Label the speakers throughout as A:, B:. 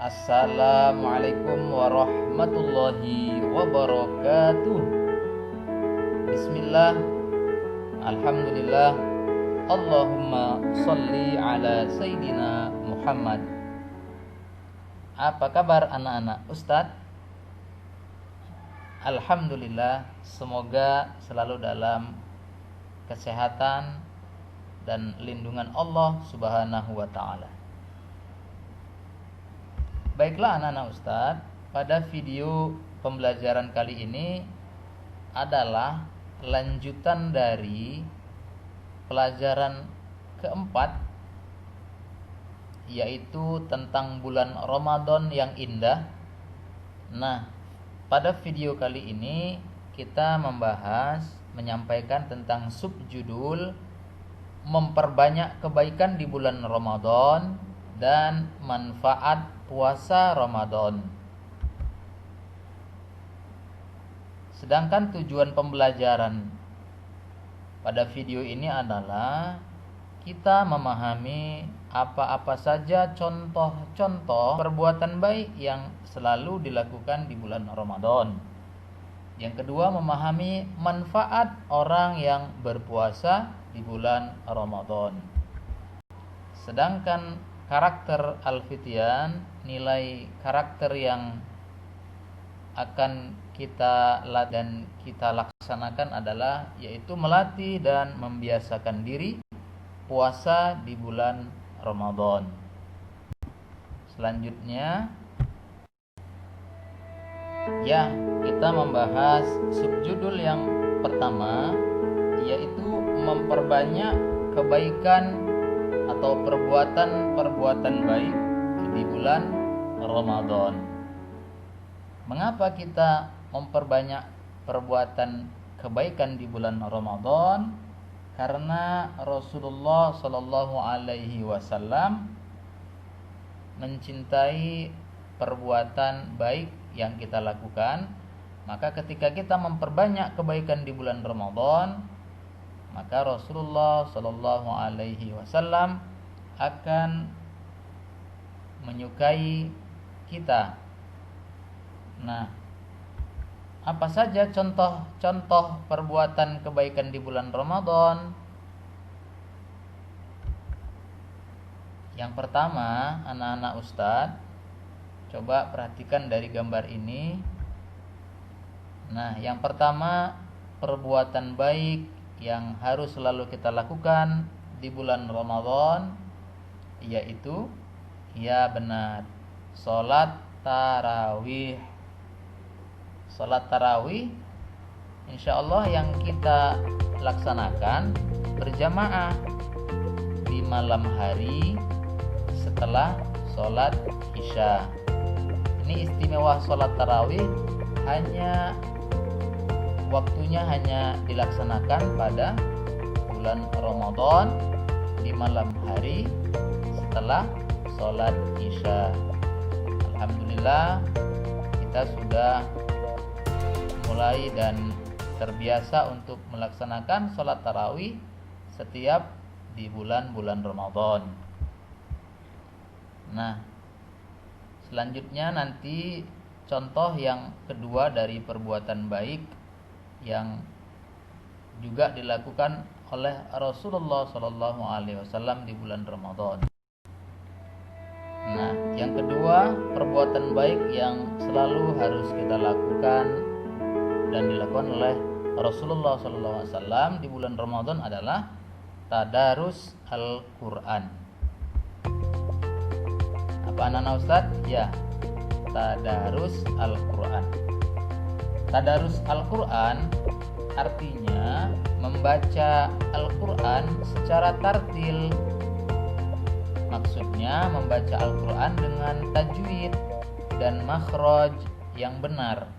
A: Assalamualaikum warahmatullahi wabarakatuh. Bismillah, alhamdulillah, Allahumma salli ala Sayyidina Muhammad. Apa kabar anak-anak Ustadz? Alhamdulillah, semoga selalu dalam kesehatan dan lindungan Allah Subhanahu wa ta'ala. Baiklah anak-anak Ustadz, pada video pembelajaran kali ini adalah lanjutan dari pelajaran keempat, yaitu tentang bulan Ramadan yang indah. Nah, pada video kali ini kita menyampaikan tentang subjudul memperbanyak kebaikan di bulan Ramadan dan manfaat puasa Ramadan. Sedangkan tujuan pembelajaran pada video ini adalah kita memahami apa-apa saja contoh-contoh perbuatan baik yang selalu dilakukan di bulan Ramadan. Yang kedua, memahami manfaat orang yang berpuasa di bulan Ramadan. Sedangkan karakter Al-Fityan, nilai karakter yang akan kita laksanakan adalah yaitu melatih dan membiasakan diri puasa di bulan Ramadan. Selanjutnya kita membahas subjudul yang pertama, yaitu memperbanyak kebaikan atau perbuatan baik di bulan Ramadan. Mengapa kita memperbanyak perbuatan kebaikan di bulan Ramadan? Karena Rasulullah Shallallahu Alaihi Wasallam mencintai perbuatan baik yang kita lakukan. Maka ketika kita memperbanyak kebaikan di bulan Ramadan, maka Rasulullah Shallallahu Alaihi Wasallam akan menyukai kita. Nah, apa saja contoh-contoh perbuatan kebaikan di bulan Ramadan? Yang pertama, anak-anak Ustadz, coba perhatikan dari gambar ini. Nah, yang pertama, perbuatan baik yang harus selalu kita lakukan di bulan Ramadan, yaitu sholat tarawih. Sholat tarawih insya Allah yang kita laksanakan berjamaah di malam hari setelah sholat isya. Ini istimewa sholat tarawih, waktunya hanya dilaksanakan pada bulan Ramadan di malam hari setelah sholat isya. Alhamdulillah, kita sudah mulai dan terbiasa untuk melaksanakan sholat tarawih setiap di bulan-bulan Ramadan. Nah, selanjutnya nanti contoh yang kedua dari perbuatan baik yang juga dilakukan oleh Rasulullah Shallallahu Alaihi Wasallam di bulan Ramadan. Nah, yang kedua, perbuatan baik yang selalu harus kita lakukan dan dilakukan oleh Rasulullah SAW di bulan Ramadan adalah tadarus Al-Quran. Apa anak-anak Ustadz? Ya, tadarus Al-Quran. Tadarus Al-Quran artinya membaca Al-Quran secara tartil. Maksudnya membaca Al-Quran dengan tajwid dan makhraj yang benar.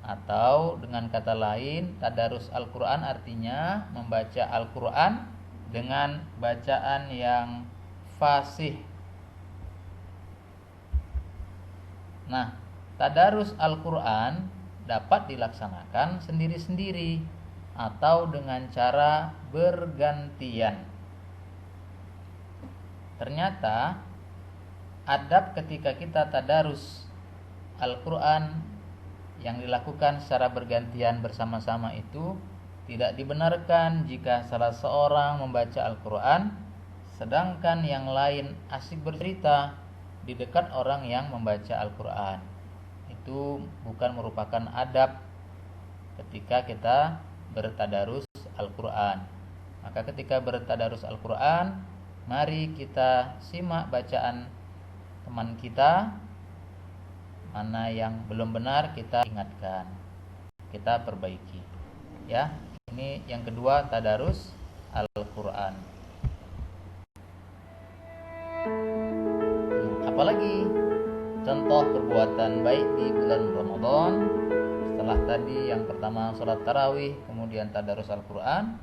A: Atau dengan kata lain, tadarus Al-Quran artinya membaca Al-Quran dengan bacaan yang fasih. Nah, tadarus Al-Quran dapat dilaksanakan sendiri-sendiri atau dengan cara bergantian. Ternyata adab ketika kita tadarus Al-Quran yang dilakukan secara bergantian bersama-sama itu tidak dibenarkan jika salah seorang membaca Al-Quran sedangkan yang lain asik bercerita di dekat orang yang membaca Al-Quran. Itu bukan merupakan adab ketika kita bertadarus Al-Quran. Maka ketika bertadarus Al-Quran, mari kita simak bacaan teman kita. Mana yang belum benar kita ingatkan, kita perbaiki. Ya, ini yang kedua, tadarus Al-Quran. Apalagi contoh perbuatan baik di bulan Ramadan setelah tadi yang pertama sholat tarawih, kemudian tadarus Al-Quran.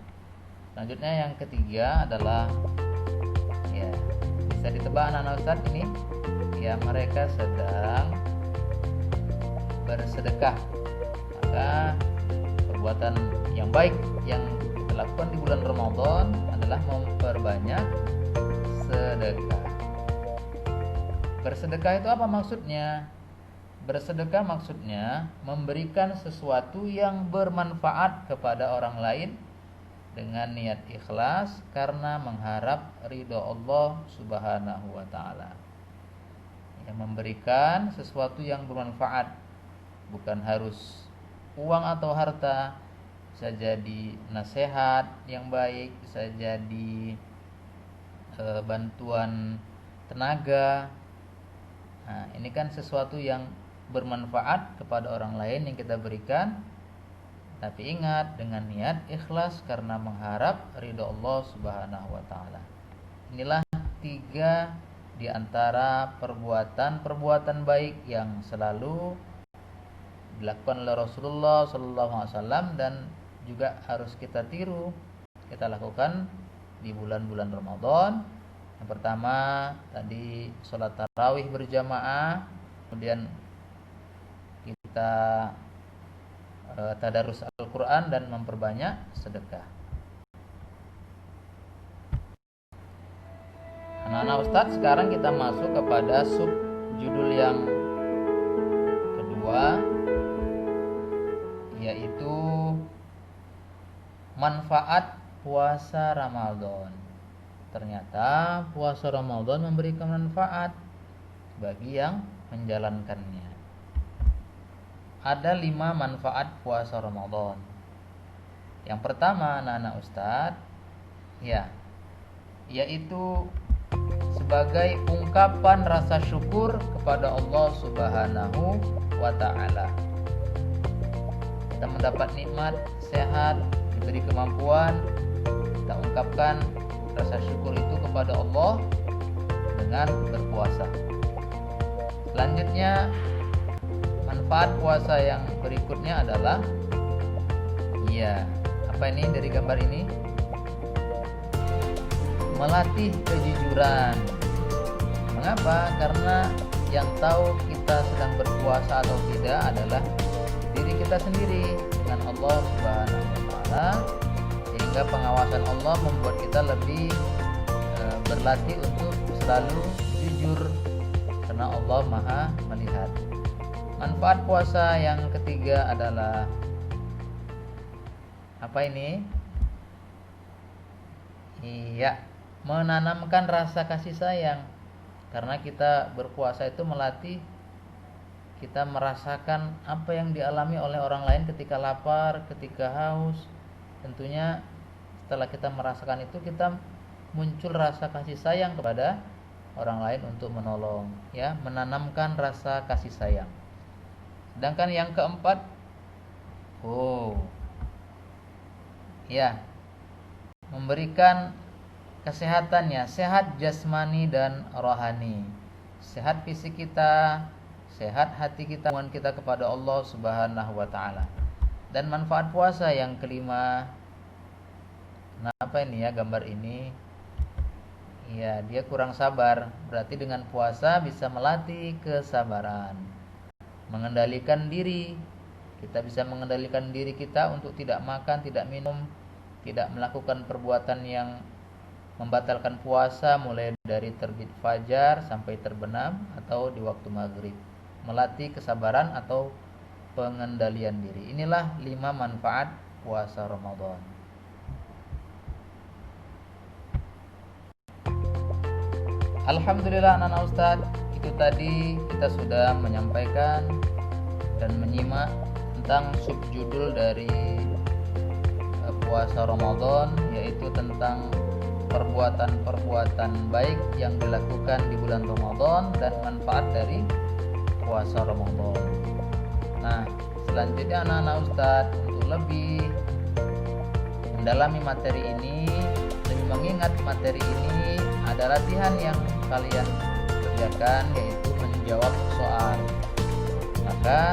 A: Selanjutnya yang ketiga adalah, ya bisa ditebak anak-anak Ustadz ini, ya mereka sedang bersedekah. Maka perbuatan yang baik yang kita lakukan di bulan Ramadan adalah memperbanyak sedekah. Bersedekah itu apa maksudnya? Bersedekah maksudnya memberikan sesuatu yang bermanfaat kepada orang lain dengan niat ikhlas karena mengharap ridho Allah Subhanahu wa taala. Ya, memberikan sesuatu yang bermanfaat, bukan harus uang atau harta, bisa jadi nasihat yang baik, bisa jadi bantuan tenaga. Nah, ini kan sesuatu yang bermanfaat kepada orang lain yang kita berikan, tapi ingat dengan niat ikhlas karena mengharap ridho Allah Subhanahu wa taala. Inilah 3 di antara perbuatan baik yang selalu dilakukan oleh Rasulullah SAW dan juga harus kita tiru, kita lakukan di bulan-bulan Ramadan. Yang pertama tadi sholat tarawih berjamaah, kemudian kita tadarus Al-Quran dan memperbanyak sedekah. Anak-anak Ustadz, sekarang kita masuk kepada sub judul yang kedua, yaitu manfaat puasa Ramadan. Ternyata puasa Ramadan memberikan manfaat bagi yang menjalankannya. Ada 5 manfaat puasa Ramadan. Yang pertama, anak-anak Ustadz, yaitu sebagai ungkapan rasa syukur kepada Allah Subhanahu wa taala. Kita mendapat nikmat, sehat, diberi kemampuan, kita ungkapkan rasa syukur itu kepada Allah dengan berpuasa. Selanjutnya, manfaat puasa yang berikutnya adalah, apa ini dari gambar ini? Melatih kejujuran. Mengapa? Karena yang tahu kita sedang berpuasa atau tidak adalah diri kita sendiri dengan Allah Subhanahu wa taala, sehingga pengawasan Allah membuat kita lebih berlatih untuk selalu jujur karena Allah Maha melihat. Manfaat puasa yang ketiga adalah apa ini? Menanamkan rasa kasih sayang. Karena kita berpuasa itu melatih kita merasakan apa yang dialami oleh orang lain ketika lapar, ketika haus. Tentunya setelah kita merasakan itu, kita muncul rasa kasih sayang kepada orang lain untuk menolong, menanamkan rasa kasih sayang. Sedangkan yang keempat, memberikan kesehatannya, sehat jasmani dan rohani. Sehat fisik kita, sehat hati kita, hubungan kita kepada Allah Subhanahu wa taala. Dan manfaat puasa yang kelima, kenapa ini gambar ini? Dia kurang sabar. Berarti dengan puasa bisa melatih kesabaran, mengendalikan diri. Kita bisa mengendalikan diri kita untuk tidak makan, tidak minum, tidak melakukan perbuatan yang membatalkan puasa mulai dari terbit fajar sampai terbenam atau di waktu maghrib. Melatih kesabaran atau pengendalian diri. Inilah 5 manfaat puasa Ramadan. Alhamdulillah anak-anak Ustadz, itu tadi kita sudah menyampaikan dan menyimak tentang subjudul dari puasa Ramadan, yaitu tentang perbuatan-perbuatan baik yang dilakukan di bulan Ramadan dan manfaat dari puasa Ramadan. Nah, selanjutnya anak-anak Ustadz, untuk lebih mendalami materi ini, lebih mengingat materi ini, ada latihan yang kalian kerjakan, yaitu menjawab soal. Maka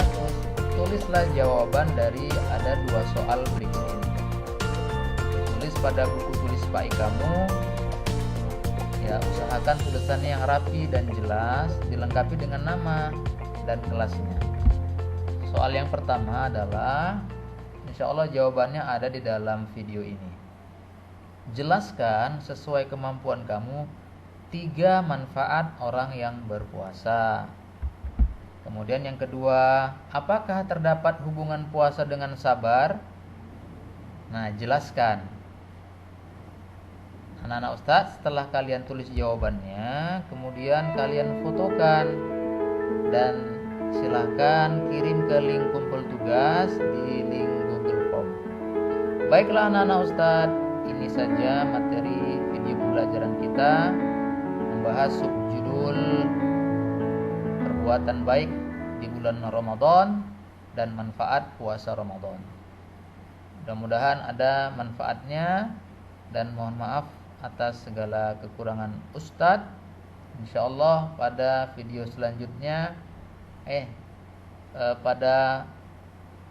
A: tulislah jawaban dari ada 2 soal berikut ini. Tulis pada buku tulis Pak kamu. Ya, usahakan tulisannya yang rapi dan jelas, dilengkapi dengan nama dan kelasnya. Soal yang pertama adalah, insya Allah jawabannya ada di dalam video ini. Jelaskan sesuai kemampuan kamu 3 manfaat orang yang berpuasa. Kemudian yang kedua, apakah terdapat hubungan puasa dengan sabar? Nah, jelaskan. Anak-anak Ustadz, setelah kalian tulis jawabannya, kemudian kalian fotokan dan silahkan kirim ke link kumpul tugas di link Google Form. Baiklah anak-anak Ustadz, ini saja materi video pembelajaran kita, membahas subjudul perbuatan baik di bulan Ramadan dan manfaat puasa Ramadan. Mudah-mudahan ada manfaatnya, dan mohon maaf atas segala kekurangan Ustadz. Insyaallah pada video selanjutnya pada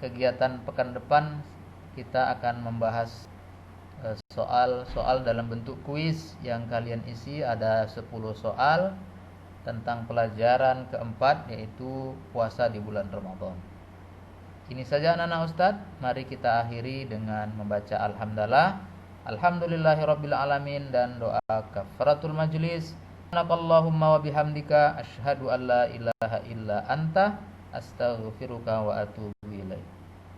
A: kegiatan pekan depan kita akan membahas soal-soal dalam bentuk kuis yang kalian isi. Ada 10 soal tentang pelajaran keempat, yaitu puasa di bulan Ramadan. Ini saja anak-anak Ustadz, mari kita akhiri dengan membaca alhamdulillah, alhamdulillahirabbil alamin, dan doa kafaratul majlis. Subhanakallahumma wa bihamdika asyhadu an la ilaha illa anta astaghfiruka wa atubu ilaik.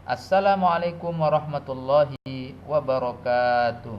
A: Assalamualaikum warahmatullahi wabarakatuh.